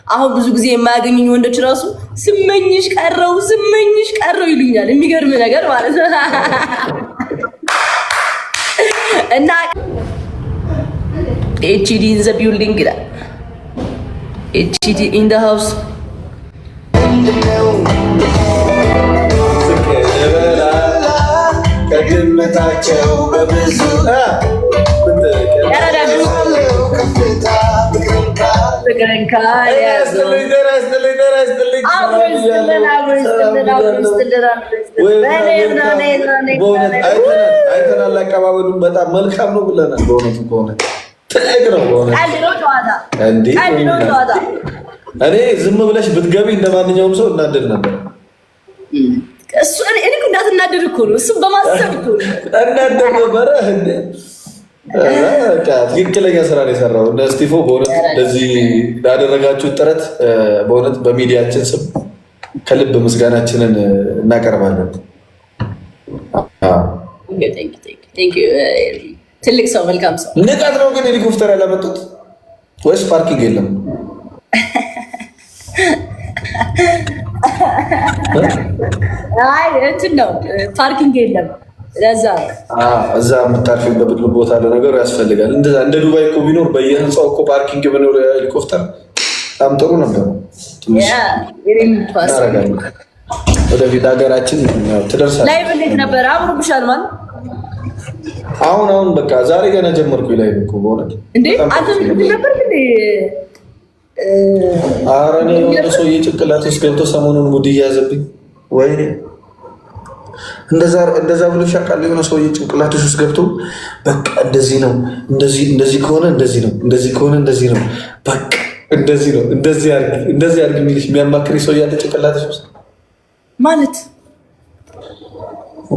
አሁን ብዙ ጊዜ የማያገኙኝ ወንዶች ራሱ ስመኝሽ ቀረው ይሉኛል። የሚገርም ነገር ማለት ነው። እና ኤችዲ ኢን ዘ ቢልዲንግ ይላል። ኤችዲ ኢን ዘ ሃውስ ከግምታቸው በብዙ አይተናል። አቀባበሉም በጣም መልካም ነው ብለናል። በእውነቱ ከሆነ ትልቅ ነው። እኔ ዝም ብለሽ ብትገቢ እንደማንኛውም ሰው እናደድ ነበር። እሱ እኔ እንዳትናደድ እኮ ነው። እሱም በማሰብ እኮ ነው እናደድ ነበረ። ትክክለኛ ስራ ነው የሰራው። እነ እስጢፎ በእውነት እንደዚህ ላደረጋችሁ ጥረት በእውነት በሚዲያችን ስም ከልብ ምስጋናችንን እናቀርባለን። ትልቅ ሰው፣ መልካም ሰው። ንቀት ነው ግን ሄሊኮፕተር ያላመጡት ወይስ ፓርኪንግ የለም? አይ እንትን ነው ፓርኪንግ የለም። ለዛ እዛ የምታርፊበት ቦታ ለነገሩ ያስፈልጋል። እንደ ዱባይ እኮ ቢኖር በየህንፃው እኮ ፓርኪንግ ቢኖር ሄሊኮፕተር በጣም ጥሩ ነበር። ወደፊት ሀገራችን ትደርሳለች። ላይቭ እንዴት ነበር? አምሮብሻል ማለት አሁን በቃ ዛሬ ገና ጀመርኩ። ላይቭ እኮ በእውነት እንዴ አንተ ምን ነበር እንዴ? ኧረ እኔ የሆነ ሰውዬ ጭንቅላት ውስጥ ገብቶ ሰሞኑን ሙድ እያያዘብኝ ወይኔ እንደዛ ብሎ ሻቃል። የሆነ ሰውዬ ጭንቅላት ውስጥ ገብቶ በቃ እንደዚህ ነው፣ እንደዚህ ከሆነ እንደዚህ ነው፣ እንደዚህ ከሆነ እንደዚህ ነው፣ በቃ እንደዚህ ነው፣ እንደዚህ አድርግ የሚልሽ የሚያማክሪ ሰው ያለ ጭንቅላት ውስጥ ማለት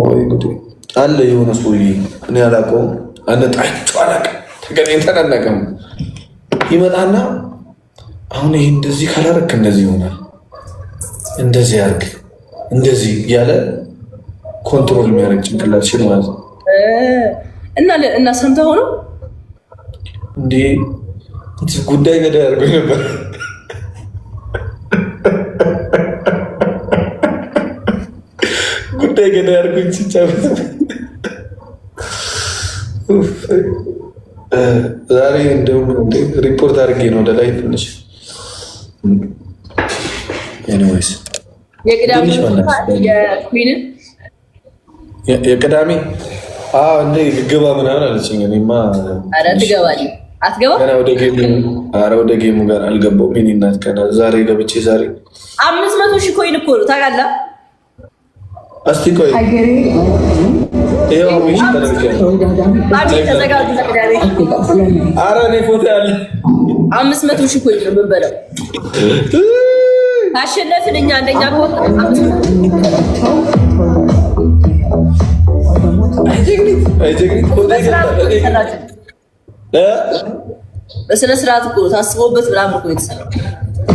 ወይ ጉዴ አለ። የሆነ ሰውዬ እኔ አላውቀውም፣ አነጣቸው አላውቅም፣ ተገናኝተን አናውቅም። ይመጣና አሁን ይሄ እንደዚህ ካላረክ እንደዚህ ይሆናል፣ እንደዚህ አድርግ፣ እንደዚህ ያለ ኮንትሮል የሚያደርግ ጭንቅላትሽን ማለት ነው። እና ሰምተህ ሆኖ እንዴ ጉዳይ ገዳይ አድርጎኝ ነበር። ጉዳይ ገዳይ አድርጎኝ ሲጫወት ዛሬ እንደውም ሪፖርት አድርጌ ነው ወደ ላይ ትንሽ ኤኒዌይስ የቅዳሜ እንደ ልገባ ምናምን አለችኝ። እኔማ ኧረ ትገባለህ አትገባም? ወደ ጌሙ ጋር አልገባሁም። የእኔ እናት ገና ዛሬ ገብቼ ዛሬ 500,000 ኮይን እኮ ነው ታውቃለህ? እስቲ ቆይ ይኸው ሚሽ ኧረ እኔ ፎቶ ያለ 500,000 ኮይን ነው የምንበላው። ካሸነፍን እኛ አንደኛ ከወጣ በስነ ስርዓት እኮ ታስቦበት ምናምን እኮ የተሰራው።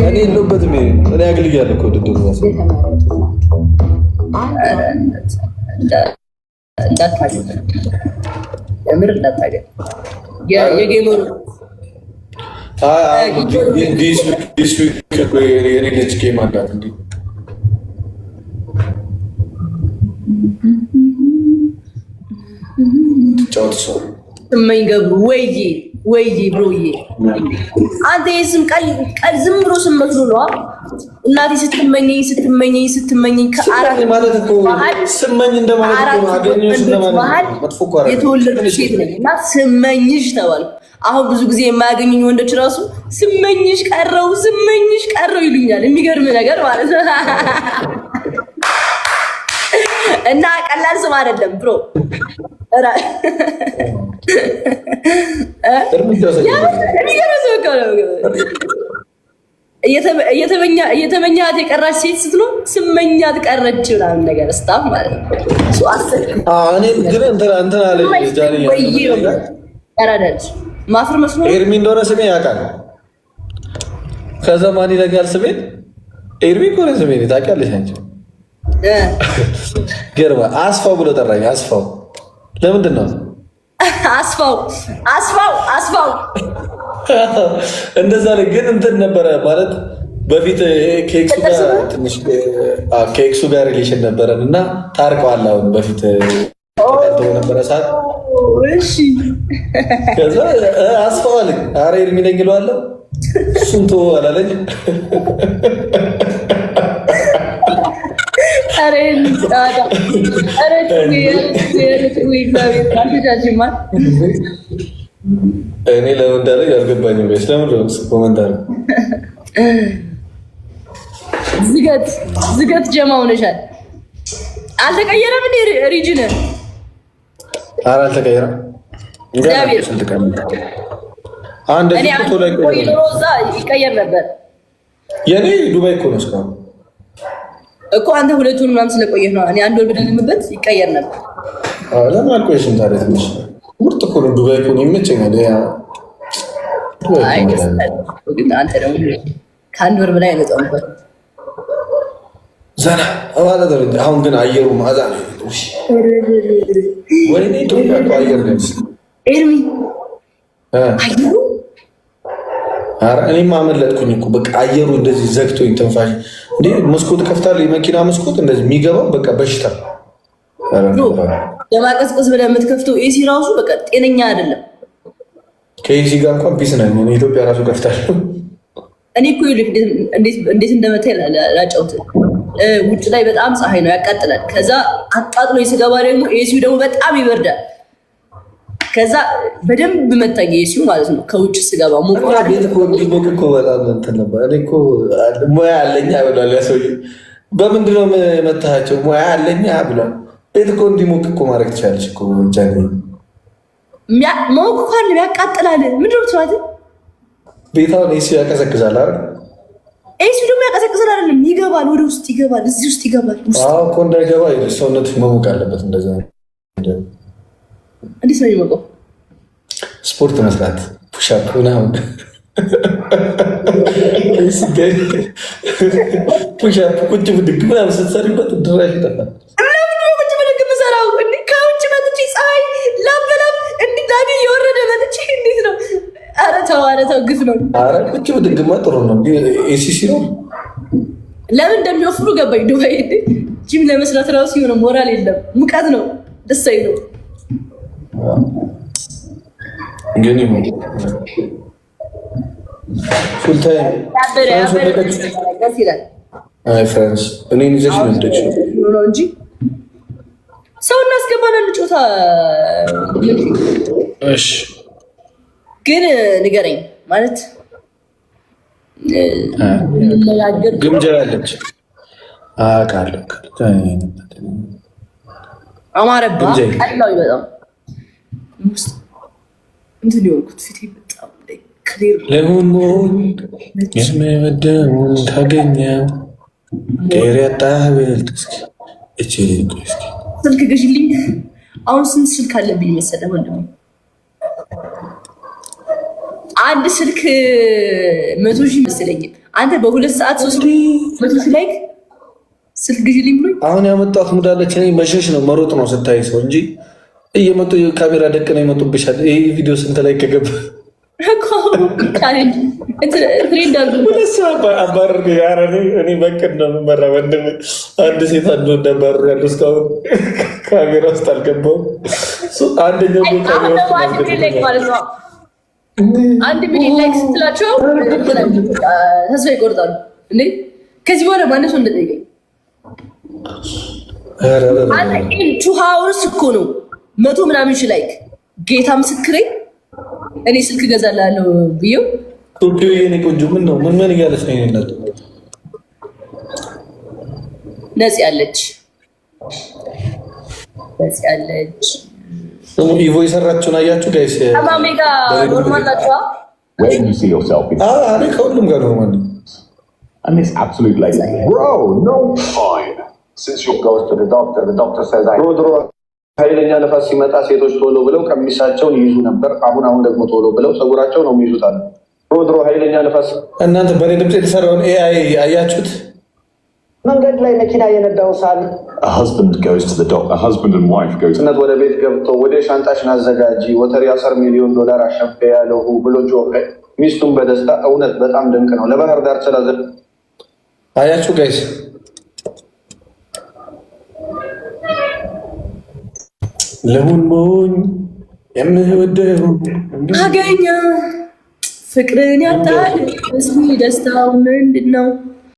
እኔ የለሁበትም። እኔ አገልግያለሁ እኮ ድድሩ እንዳታገኝ የምር እንዳታገኝ የጌመሩ የኔ ጌም አላት እንዲ ትጫወት ሰው ስመኝ ገብሩ ወይዬ ብሮዬ አንተ የስም ቃል ዝም ብሎ ስም መስሎ ነው። እናቴ ስትመኘኝ ከአራት ማለት እኮ ስመኝ እንደማለት እኮ አገኘሽ እንደማለት መጥፎ እኮ አይደለም። የተወለድኩ ሴት ነኝ እና ስመኝሽ ተባልኩ። አሁን ብዙ ጊዜ የማያገኙኝ ወንዶች ራሱ ስመኝሽ ቀረው ይሉኛል። የሚገርም ነገር ማለት ነው። እና ቀላል ስም አይደለም ብሮ እየተመኛት የቀራች ሴት ስትኖር ስመኛት ቀረች ምናምን ነገር ስታፍ ማለት ነው። ማፍር መስሎ ኤርሚ እንደሆነ ስሜ ያውቃል። ከዛ ማን ይለኛል ስሜን? ኤርሚ እኮ ነው ስሜን። ታውቂያለሽ አንቺ። ገርባ አስፋው ብሎ ጠራኝ። አስፋው ለምንድን ነው አስፋው እንደዛ ላይ ግን እንትን ነበረ ማለት በፊት ከኤክሱ ጋር ትንሽ ከኤክሱ ጋር ሪሌሽን ነበረን እና ታርቀዋል። አሁን በፊት ተቀጥቶ ነበረ ሰዓት እሺ ከዛ አስፋዋልኝ አረ ኤርሚ ነኝ እለዋለሁ እሱን ተወው አላለኝ። አረ ታዳ አረ እኔ ለምን እንዳለኝ አልገባኝም። ለምን ኮመንት አለ ዝገት ጀማ ሆነሻል። አልተቀየረም እንዴ ሪጅን? ኧረ አልተቀየረም። አንድ ፎቶ ላይ ሮዛ ይቀየር ነበር። የኔ ዱባይ እኮ ነው እስካሁን እኮ አንተ ሁለቱን ምናምን ስለቆየህ ነው። እኔ አንድ ወር ብደግምበት ይቀየር ነበር። ለምን አልቆየሽም ታዲያ? ትንሽ ምርጥ እኮ ነው ዱባይ እኮ ነው ይመቸኛል። አንተ ደግሞ ከአንድ ወር በላይ አይመጣውበት ዘና ማለት ነው። አሁን ግን አየሩ ማዛ ነው። ወይኔ ኢትዮጵያ እኮ አየር ነው ኤርሚ አየሩ። ኧረ እኔማ አመለጥኩኝ እኮ በቃ አየሩ እንደዚህ ዘግቶኝ ትንፋሽ እንዴ መስኮት ከፍታለሁ። የመኪና መስኮት እንደዚህ የሚገባው በቃ በሽታ ለማቀዝቀዝ ብለህ የምትከፍተው ኤሲ ራሱ በቃ ጤነኛ አይደለም። ከኤሲ ጋር እንኳን ፒስ ነኝ። ኢትዮጵያ ራሱ ከፍታለሁ። እኔ እኮ እንዴት እንደመታ ላጫውት። ውጭ ላይ በጣም ፀሐይ ነው ያቃጥላል። ከዛ አቃጥሎ ስገባ ደግሞ ኤሲው ደግሞ በጣም ይበርዳል። ከዛ በደንብ መታኝ ኤሲው ማለት ነው። ከውጭ ስገባ ሞቅ እኮ በጣም እንትን ነበር። እኔ እኮ ሙያ አለኛ ብሏል ያ ሰውዬ። በምንድን ነው መታሃቸው? ሙያ አለኛ ብሏል። ቤት እኮ እንዲሞቅ እኮ ማድረግ ትችላለች እኮ ሞቅ እኮ አለ ያቃጥላል። ምንድን ነው ትሰማት? ቤታውን ኤሲው ያቀዘቅዛል አይደል? ኤሲው ደግሞ ያቀዘቅዛል አይደለም፣ ይገባል፣ ወደ ውስጥ ይገባል፣ እዚህ ውስጥ ይገባል። አዎ እኮ እንዳይገባ ሰውነት መሞቅ አለበት። እንደዛ እንዴት ነው የሚሞቀው? ስፖርት መስራት ፑሻፕ ምናምን ፑሻፕ ቁጭ ብድግ ምናምን ስትሰሪበት ድራሽ ይጠፋል። ቁጭ ብድግ የምሰራው ከውጭ መጥቼ ፀሐይ ላበላብ ላቢ እየወረደ መጥቼ እንዴት ነው? ኧረ ተው ግፍ ነው። ኧረ ቁጭ ብድግማ ጥሩ ነው። ኤሲ ሲኖር ለምን እንደሚወፍሩ ገባኝ። ዱባይ ጂም ለመስራት ራሱ የሆነ ሞራል የለም። ሙቀት ነው፣ ደስ አይለው። ግን ይሁን ፉል ታይም ፍራንስ እኔን ይዘሽ ነው እንጂ ሰው እናስገባለን ጮታ። እሺ ግን ንገረኝ ማለት ግምጃ ያለች አውቃለሁ። አማረባ ቀላው በጣም እንትን የሆንኩት ፊቴ በጣም ክሊር ለሁን የሚወደውን ታገኘው ቄር ያጣበልጥ ስልክ ገዥልኝ። አሁን ስንት ስልክ አለብኝ መሰለህ ወንድሜ? አንድ ስልክ 100,000 መሰለኝ። አንተ በ2 ሰዓት 300,000 ላይክ ስልክ ግዢልኝ ብሎኝ አሁን ያመጣሁት ሙዳለች። እኔ መሸሽ ነው መሮጥ ነው ስታይ ሰው እንጂ እየመጡ ካሜራ ደቅነው ይመጡብሻል። ይሄ ቪዲዮ ስንት ላይ ከገባ አባረር እኔ በቅድ ነው የምመራ ወንድም። አንድ ሴት አንዱ እንዳባረር ያሉ እስካሁን ካሜራ ውስጥ አልገባሁም። አንደኛው አንድ ሚሊዮን ላይክ ስትላቸው ተስፋ ይቆርጣሉ። እንዴ ከዚህ በኋላ ማነው ሰው እንደጠየቀኝ 2 ሀውርስ እኮ ነው 100 ምናምን ሺህ ላይክ። ጌታ ምስክሬ እኔ ስልክ እገዛላለሁ ብዬው ቶኪዮ የኔ ቆንጆ ምን ነው ምን እያለች ነው? ይሄናል ነጽ ያለች ኢቮ የሰራችውን አያችሁ ጋይስ? አማሜ ጋር ኖርማል ናቸው። እኔ ከሁሉም ጋር ኖርማል ነው። ድሮ ኃይለኛ ነፋስ ሲመጣ ሴቶች ቶሎ ብለው ቀሚሳቸውን ይይዙ ነበር። አሁን ደግሞ ቶሎ ብለው ፀጉራቸው ነው የሚይዙት አለ። ድሮ ኃይለኛ ነፋስ። እናንተ በእኔ ድምፅ የተሰራውን ኤአይ አያችሁት? መንገድ ላይ መኪና የነዳው ሳል ነት ወደ ቤት ገብተው ወደ ሻንጣሽን አዘጋጂ ወተር $10 ሚሊዮን አሸንፈ ያለው ብሎ ጮኸ። ሚስቱን በደስታ እውነት በጣም ድንቅ ነው። ለባህር ዳር አያችሁ ጋይስ ለሁን ሞኝ የምወደው አገኘ ፍቅርን ያጣል እስኪ ደስታው ምንድን ነው?